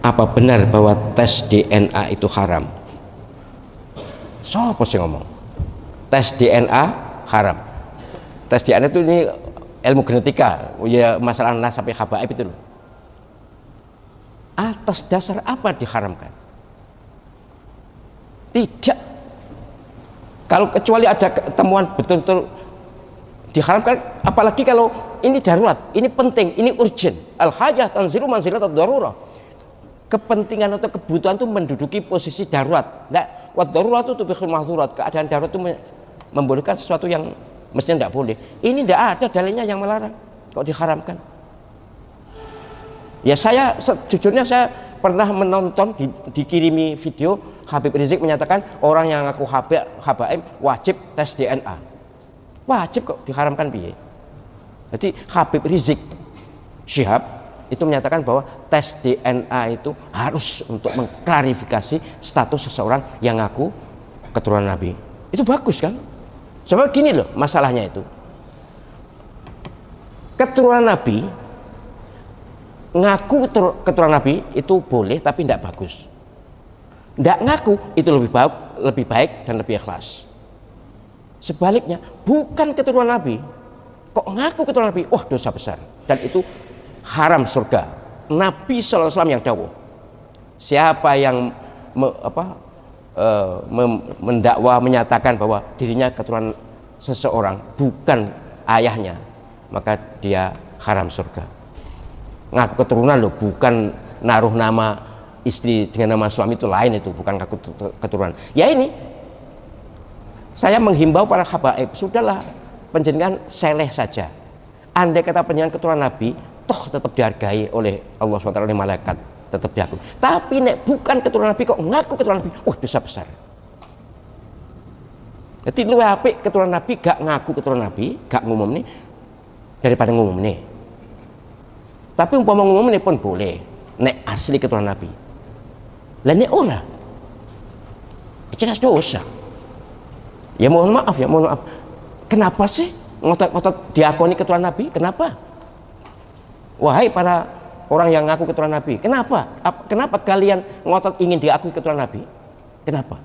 apa benar bahwa tes DNA itu haram? Sopo sih ngomong tes DNA haram? Tes DNA itu ini ilmu genetika, ya masalah nasab habaib itu loh. Atas dasar apa diharamkan? Tidak. Kalau kecuali ada temuan betul-betul diharamkan, apalagi kalau ini darurat, ini penting, ini urgent. Al-hajah tanzilu manzilat ad-darurah. Kepentingan atau kebutuhan itu menduduki posisi darurat. Nah, wad darurat itu tubihul mahzurat. Keadaan darurat itu membolehkan sesuatu yang mestinya tidak boleh. Ini tidak ada dalilnya yang melarang kok diharamkan. Ya saya sejujurnya saya pernah menonton dikirimi video Habib Rizik menyatakan orang yang ngaku habaib wajib tes DNA. Wajib kok diharamkan piye? Jadi Habib Rizik Syihab itu menyatakan bahwa tes DNA itu harus untuk mengklarifikasi status seseorang yang ngaku keturunan Nabi. Itu bagus kan? Sebab gini loh masalahnya itu. Keturunan Nabi, ngaku keturunan Nabi itu boleh tapi tidak bagus. Tidak ngaku itu lebih baik dan lebih ikhlas. Sebaliknya, bukan keturunan Nabi, kok ngaku keturunan Nabi, wah dosa besar. Dan itu haram surga. Nabi SAW yang dawuh, siapa yang mendakwa menyatakan bahwa dirinya keturunan seseorang bukan ayahnya, maka dia haram surga. Ngaku keturunan loh, bukan naruh nama istri dengan nama suami, itu lain, itu bukan ngaku keturunan. Ya ini saya menghimbau para habaib, sudahlah panjenengan seleh saja. Andai kata panjenengan keturunan Nabi, toh tetap dihargai oleh Allah SWT, oleh malaikat, tetap diakui. Tapi nek bukan keturunan Nabi kok ngaku keturunan Nabi, dosa besar. Jadi luwih apik keturunan Nabi gak ngaku keturunan Nabi, gak ngumum nih, daripada ngumum nih. Tapi umpama ngumum nih pun boleh, nek asli keturunan Nabi. Lah nek ora, jelas dosa. Ya mohon maaf, kenapa sih ngotot-ngotot diakoni keturunan Nabi? Kenapa? Wahai para orang yang ngaku keturunan Nabi, kenapa kalian ngotot ingin diakui keturunan Nabi? Kenapa?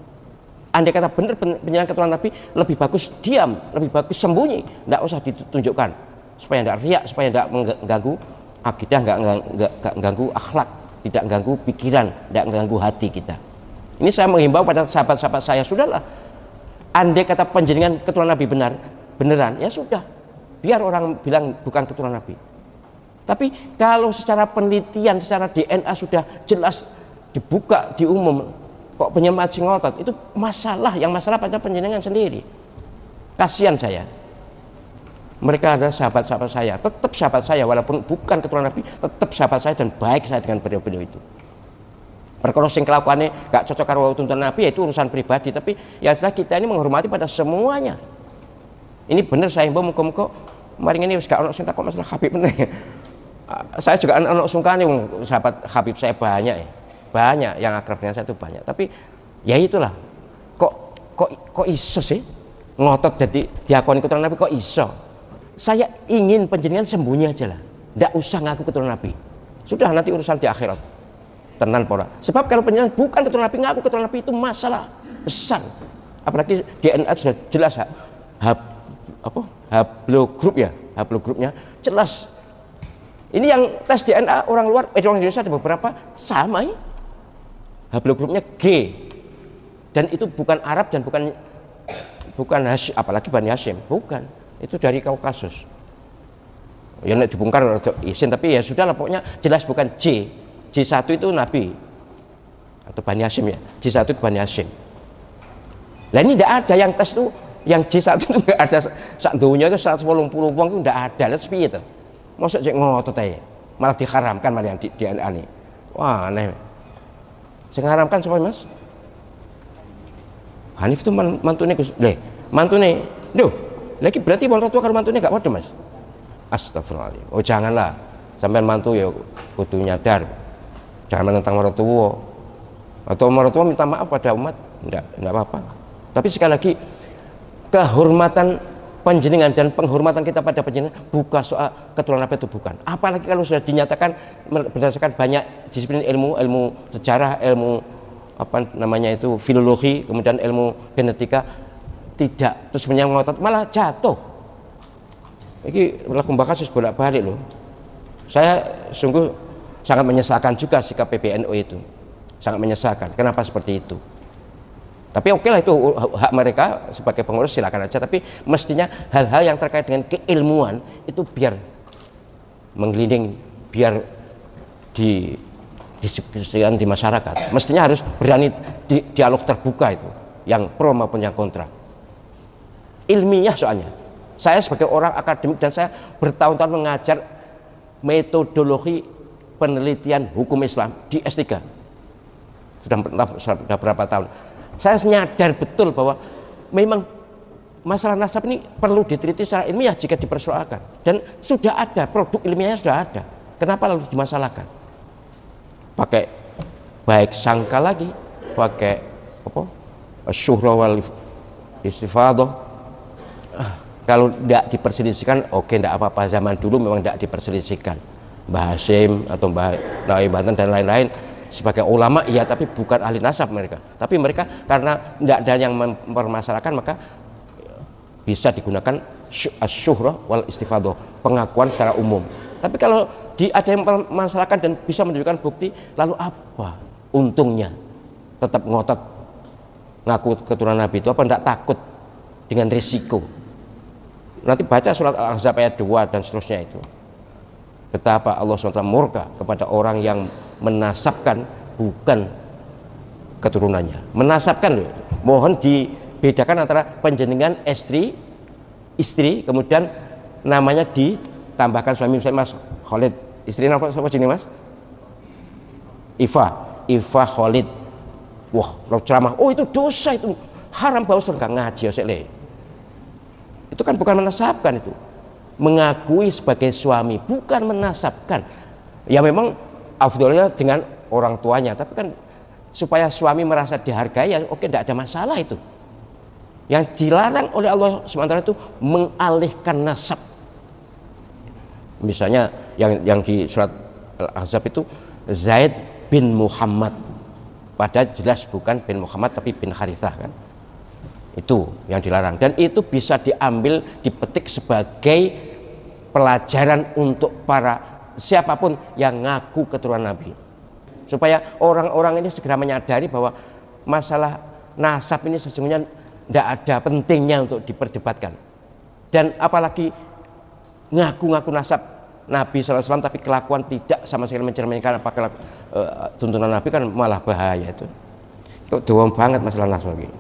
Andai kata benar penjalan keturunan Nabi, lebih bagus diam, lebih bagus sembunyi, tidak usah ditunjukkan, supaya tidak riak, supaya tidak mengganggu akidah, tidak mengganggu akhlak, tidak mengganggu pikiran, tidak mengganggu hati kita. Ini saya menghimbau pada sahabat-sahabat saya, sudahlah, andai kata penjaringan keturunan Nabi beneran, ya sudah, biar orang bilang bukan keturunan Nabi. Tapi kalau secara penelitian, secara DNA sudah jelas dibuka di umum, kok penyembah ngotot, itu masalah, yang masalah pada penjenengan sendiri. Kasihan saya. Mereka adalah sahabat-sahabat saya, tetap sahabat saya, walaupun bukan keturunan Nabi, tetap sahabat saya dan baik saya dengan beliau-beliau itu. Perkara sing kelakuannya gak cocok karo tuntunan Nabi, ya itu urusan pribadi, tapi yang jelas kita ini menghormati pada semuanya. Ini benar saya himbau, muka-muka maring ini gak ono sing takok masalah Habib bener. Saya juga anak sungkane, sahabat Habib saya banyak yang akrab dengan saya itu banyak. Tapi ya itulah, kok iso sih ngotot jadi diakoni keturunan Nabi, kok iso? Saya ingin penjenengan sembunyi aja lah, tidak usah ngaku keturunan Nabi. Sudah, nanti urusan di akhirat. Tenan pora. Sebab kalau penjenengan bukan keturunan Nabi, ngaku keturunan Nabi, itu masalah besar. Apalagi DNA sudah jelas, haplogrupnya jelas. Ini yang tes DNA orang luar, orang Indonesia ada beberapa sama ya. Haplogrupnya G, dan itu bukan Arab dan bukan Hashim, apalagi Bani Hashim, bukan, itu dari Kaukasus. Ya nek dibongkar izin, tapi ya sudahlah, pokoknya jelas bukan J1 itu Nabi atau Bani Hashim ya, J1 itu Bani Hashim. Nah ini tidak ada yang tes itu, yang J1 itu nggak ada, sak dunia itu 180 wong itu tidak ada. Lihat sepi itu, masa cek ngotot aja, malah diharamkan malah yang di DNA ini. Wah aneh. Saya ngaramkan siapa mas? Hanif itu mantune Gus, mantune, lagi berarti orang tua kalau mantune gak waduh mas? Astagfirullahaladzim. Oh janganlah, sampean mantu ya kudu nyadar, jangan menentang orang tua, atau orang tua minta maaf pada umat, enggak apa-apa. Tapi sekali lagi, kehormatan panjenengan dan penghormatan kita pada panjenengan bukan soal keturunan Nabi itu, bukan. Apalagi kalau sudah dinyatakan berdasarkan banyak disiplin ilmu, ilmu sejarah, ilmu apa namanya itu filologi, kemudian ilmu genetika, tidak, terus ngotot malah jatuh. Ini laku kasus bolak-balik loh. Saya sungguh sangat menyesalkan juga sikap PBNU itu, sangat menyesalkan. Kenapa seperti itu? Tapi oke lah, itu hak mereka sebagai pengurus, silakan aja. Tapi mestinya hal-hal yang terkait dengan keilmuan itu biar menggelinding, biar didiskusikan di masyarakat. Mestinya harus berani dialog terbuka itu, yang pro maupun yang kontra. Ilmiah soalnya. Saya sebagai orang akademik dan saya bertahun-tahun mengajar metodologi penelitian hukum Islam di S3. Sudah berapa tahun. Saya nyadar betul bahwa memang masalah nasab ini perlu diteliti secara ilmiah jika dipersoalkan, dan sudah ada produk ilmiahnya, sudah ada. Kenapa lalu dimasalahkan? Pakai baik sangka lagi, pakai apa? Syuhra wal istifadah. Kalau tidak diperselisihkan, oke, tidak apa-apa. Zaman dulu memang tidak diperselisihkan. Mbah Hasyim atau Mbah Nawawi Banten dan lain-lain sebagai ulama, iya, tapi bukan ahli nasab mereka. Tapi mereka karena tidak ada yang mempermasalahkan, maka bisa digunakan syuhrah wal istifadah, pengakuan secara umum. Tapi kalau ada yang mempermasalahkan dan bisa menunjukkan bukti, lalu apa untungnya tetap ngotot ngaku keturunan Nabi itu? Apa tidak takut dengan risiko? Nanti baca surat Al-Ahzab ayat 2 dan seterusnya itu, betapa Allah SWT murka kepada orang yang menasabkan bukan keturunannya. Menasabkan, mohon dibedakan antara panjenengan istri, kemudian namanya ditambahkan suami. Misalnya Mas Khalid, istri apa jenis Mas? Iva Khalid. Wah, lo ceramah, oh itu dosa, itu haram, bau surga, ngaji ya. Itu kan bukan menasabkan, itu mengakui sebagai suami, bukan menasabkan. Ya memang afdolnya dengan orang tuanya, tapi kan supaya suami merasa dihargai, ya oke, tidak ada masalah itu. Yang dilarang oleh Allah SWT itu mengalihkan nasab. Misalnya yang di surat Al-Ahzab itu Zaid bin Muhammad, padahal jelas bukan bin Muhammad tapi bin Harithah kan. Itu yang dilarang, dan itu bisa diambil, dipetik sebagai pelajaran untuk para siapapun yang ngaku keturunan Nabi, supaya orang-orang ini segera menyadari bahwa masalah nasab ini sesungguhnya tidak ada pentingnya untuk diperdebatkan. Dan apalagi ngaku-ngaku nasab Nabi SAW tapi kelakuan tidak sama sekali mencerminkan apa tuntunan Nabi, kan malah bahaya itu. Itu doang banget masalah nasab ini.